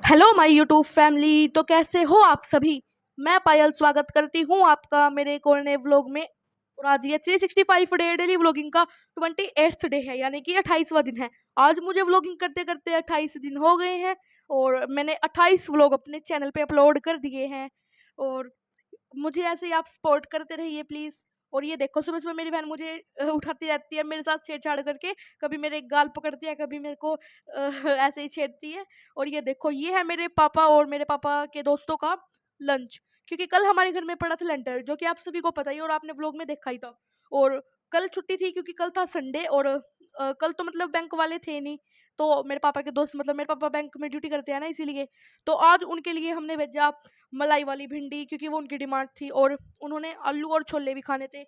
Hello my YouTube family. तो कैसे हो आप सभी। मैं पायल स्वागत करती हूँ आपका मेरे एक और नए व्लॉग में। और आज ये 365 डे डेली व्लॉगिंग का 28th डे है, यानी कि 28वां दिन है। आज मुझे व्लॉगिंग करते करते 28 दिन हो गए हैं और मैंने 28 व्लॉग अपने चैनल पे अपलोड कर दिए हैं। और मुझे ऐसे ही आप सपोर्ट करते रहिए प्लीज। और ये देखो, सुबह सुबह मेरी बहन मुझे उठाती रहती है मेरे साथ छेड़छाड़ करके। कभी मेरे गाल पकड़ती है, कभी मेरे को ऐसे ही छेड़ती है। और ये देखो, ये है मेरे पापा और मेरे पापा के दोस्तों का लंच। क्योंकि कल हमारे घर में पड़ा था लेंटर, जो कि आप सभी को पता ही और आपने व्लॉग में देखा ही था। और कल छुट्टी थी क्योंकि कल था संडे। और कल तो मतलब बैंक वाले थे नहीं। तो मेरे पापा के दोस्त, मतलब मेरे पापा बैंक में ड्यूटी करते हैं ना, इसीलिए। तो आज उनके लिए हमने भेजा मलाई वाली भिंडी, क्योंकि वो उनकी डिमांड थी। और उन्होंने आलू और छोले भी खाने थे।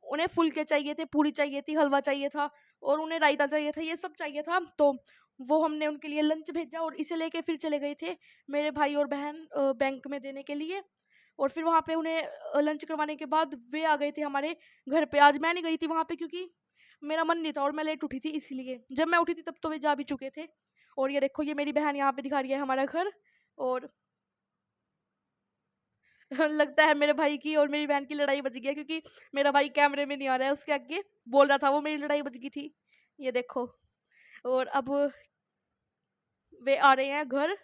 उन्हें फुलके चाहिए थे, पूरी चाहिए थी, हलवा चाहिए था और उन्हें रायता चाहिए था, ये सब चाहिए था। तो वो हमने उनके लिए लंच भेजा और इसे लेके फिर चले गए थे मेरे भाई और बहन बैंक में देने के लिए। और फिर वहाँ पे उन्हें लंच करवाने के बाद वे आ गए थे हमारे घर पे। आज मैं नहीं गई थी वहाँ पे क्योंकि मेरा मन नहीं था और मैं लेट उठी थी, इसलिए जब मैं उठी थी तब तो वे जा भी चुके थे। और ये देखो, ये मेरी बहन यहाँ पे दिखा रही है हमारा घर। और लगता है मेरे भाई की और मेरी बहन की लड़ाई बच गई है, क्योंकि मेरा भाई कैमरे में नहीं आ रहा है, उसके आगे बोल रहा था वो, मेरी लड़ाई बच गई थी। ये देखो। और अब वे आ रहे हैं घर।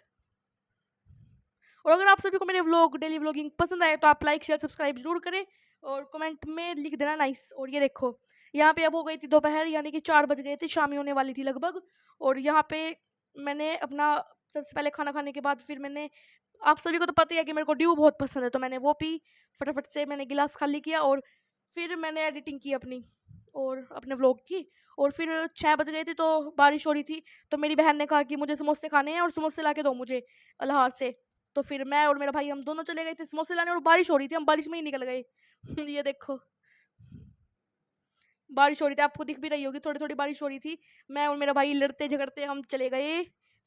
और अगर आप सभी को मेरे व्लॉग डेली व्लॉगिंग पसंद आए तो आप लाइक शेयर सब्सक्राइब जरूर करें और कमेंट में लिख देना नाइस। और ये देखो, यहाँ पे अब हो गई थी दोपहर, यानी कि 4 बज गए थे, शाम ही होने वाली थी लगभग। और यहाँ पे मैंने अपना सबसे पहले खाना खाने के बाद फिर मैंने, आप सभी को तो पता ही है कि मेरे को ड्यू बहुत पसंद है, तो मैंने वो पी। फटाफट से मैंने गिलास खाली किया और फिर मैंने एडिटिंग की अपनी और अपने व्लॉग की। और फिर 6 बज गए थे तो बारिश हो रही थी। तो मेरी बहन ने कहा कि मुझे समोसे खाने हैं और समोसे ला के दो मुझे अल्हार से। तो फिर मैं और मेरा भाई हम दोनों चले गए थे समोसे लाने और बारिश हो रही थी, हम बारिश में ही निकल गए। ये देखो, बारिश हो रही थी, आपको दिख भी रही होगी, थोड़ी थोड़ी बारिश हो रही थी। मैं और मेरा भाई लड़ते झगड़ते हम चले गए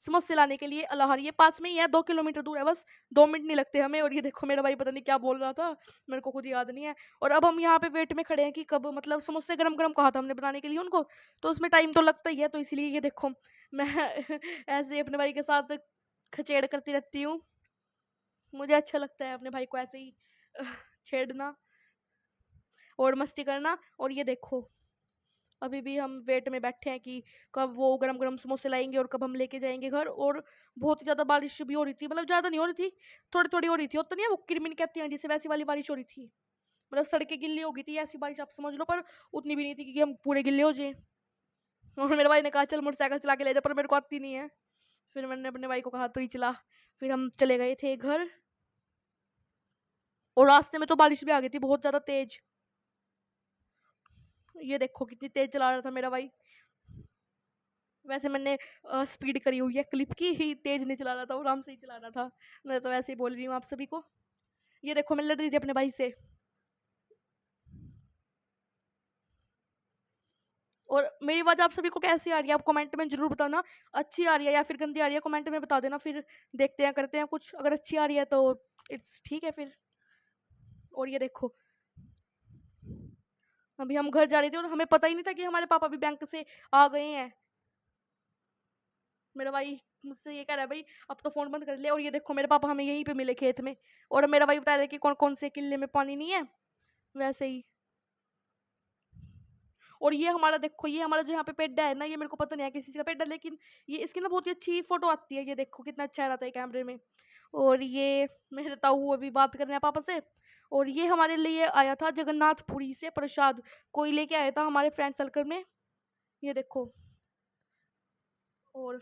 समोसे लाने के लिए अल्हार। ये पास में ही है, 2 किलोमीटर दूर है बस, 2 मिनट नहीं लगते हमें। और ये देखो, मेरा भाई पता नहीं क्या बोल रहा था, मेरे को खुद याद नहीं है। और अब हम यहाँ पे वेट में खड़े हैं कि कब, मतलब समोसे गरम गरम कहा था हमने बनाने के लिए उनको, तो उसमें टाइम तो लगता ही है। तो इसलिए ये देखो, मैं ऐसे ही अपने भाई के साथ खचेड़ करती रहती हूँ। मुझे अच्छा लगता है अपने भाई को ऐसे ही छेड़ना और मस्ती करना। और ये देखो, अभी भी हम वेट में बैठे हैं कि कब वो गरम गरम समोसे लाएंगे और कब हम लेके जाएंगे घर। और बहुत ही ज़्यादा बारिश भी हो रही थी, मतलब ज़्यादा नहीं हो रही थी, थोड़ी थोड़ी हो रही थी। होता नहीं है वो किरमिन कहती हैं जिसे, वैसी वाली बारिश हो रही थी। मतलब सड़कें गिल्ली हो गई थी, ऐसी बारिश आप समझ लो, पर उतनी भी नहीं थी कि हम पूरे गिल्ले हो जाए। और मेरे भाई ने कहा चल मोटरसाइकिल चला के ले जा, पर मेरे को आती नहीं है। फिर मैंने अपने भाई को कहा तो ही चला। फिर हम चले गए थे घर। और रास्ते में तो बारिश भी आ गई थी बहुत ज़्यादा तेज। ये देखो कितनी तेज चला रहा था मेरा भाई। वैसे मैंने स्पीड करी हुई है क्लिप की ही, तेज नहीं चला रहा था, आराम से ही चला रहा था। मैं तो वैसे ही बोल रही हूँ आप सभी को। ये देखो, मैं लड़ रही थी अपने भाई से। और मेरी आवाज आप सभी को कैसी आ रही है आप कमेंट में जरूर बताना। अच्छी आ रही है या फिर गंदी आ रही है, कमेंट में बता देना, फिर देखते हैं करते हैं कुछ। अगर अच्छी आ रही है तो इट्स ठीक है फिर। और ये देखो, अभी हम घर जा रहे थे और हमें पता ही नहीं था कि हमारे पापा भी बैंक से आ गए हैं। मेरा भाई मुझसे ये कह रहा है भाई अब तो फोन बंद कर ले। और ये देखो, मेरे पापा हमें यहीं पे मिले खेत में। और मेरा भाई बता रहा है कि कौन कौन से किले में पानी नहीं है, वैसे ही। और ये हमारा देखो, ये हमारा जो यहाँ पे पेड्डा है ना, ये मेरे को पता नहीं है किसी चीज़ का पेड्डा, लेकिन ये इसकी ना बहुत ही अच्छी फोटो आती है। ये देखो कितना अच्छा आ रहा था कैमरे में। और ये मेरे ताऊ अभी बात कर रहे हैं पापा से। और ये हमारे लिए आया था जगन्नाथपुरी से प्रसाद, कोई लेके आया था हमारे फ्रेंड सर्कल में। ये देखो। और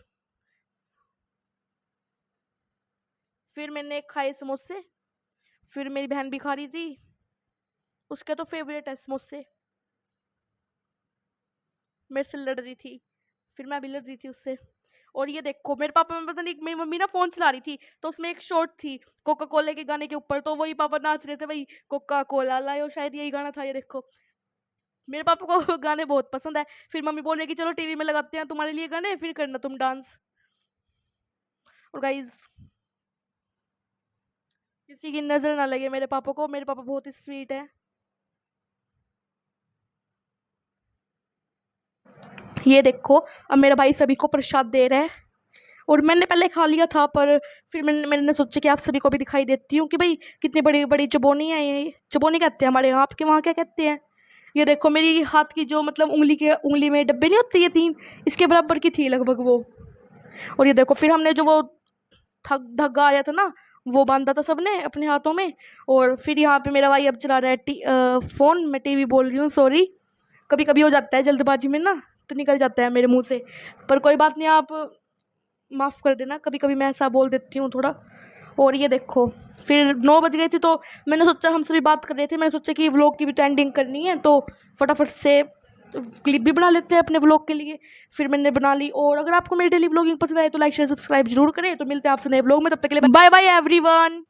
फिर मैंने खाए समोसे। फिर मेरी बहन भी खा रही थी, उसके तो फेवरेट है समोसे। मेरे से लड़ रही थी, फिर मैं भी लड़ रही थी उससे। और ये देखो, मेरे पापा में पता नहीं, मेरी मम्मी ना फोन चला रही थी, तो उसमें एक शॉर्ट थी कोका कोला के गाने के ऊपर, तो वही पापा नाच रहे थे, वही कोका कोला लायो, शायद यही गाना था। ये देखो, मेरे पापा को गाने बहुत पसंद है। फिर मम्मी बोल रही कि चलो टीवी में लगाते हैं तुम्हारे लिए गाने, फिर करना तुम डांस। और गाइज, किसी की नजर ना लगे मेरे पापा को, मेरे पापा बहुत ही स्वीट है। ये देखो, अब मेरा भाई सभी को प्रसाद दे रहा है। और मैंने पहले खा लिया था, पर फिर मैंने सोचा कि आप सभी को भी दिखाई देती हूँ कि भाई कितनी बड़ी बड़ी चबोनी है ये। चबोनी कहते हैं हमारे यहाँ, आपके वहाँ क्या कहते हैं? ये देखो मेरी हाथ की जो मतलब उंगली में डब्बे नहीं होते ये 3, इसके बराबर की थी लगभग वो। और ये देखो फिर हमने जो वो धागा आया था ना, वो बांधा था सबने अपने हाथों में। और फिर यहाँ पे मेरा भाई अब चला रहा है फ़ोन, मैं टीवी बोल रही हूँ, सॉरी। कभी कभी हो जाता है जल्दबाजी में ना, तो निकल जाता है मेरे मुंह से, पर कोई बात नहीं, आप माफ़ कर देना, कभी कभी मैं ऐसा बोल देती हूँ थोड़ा। और ये देखो फिर 9 बज गए थे, तो मैंने सोचा, हम सभी बात कर रहे थे, मैंने सोचा कि व्लॉग की भी तो एंडिंग करनी है, तो फटाफट से क्लिप भी बना लेते हैं अपने व्लॉग के लिए। फिर मैंने बना ली। और अगर आपको मेरी डेली व्लॉगिंग पसंद आए तो लाइक शेयर सब्सक्राइब जरूर करें। तो मिलते हैं आपसे नए व्लॉग में, तब तक के लिए बाय बाय एवरीवन।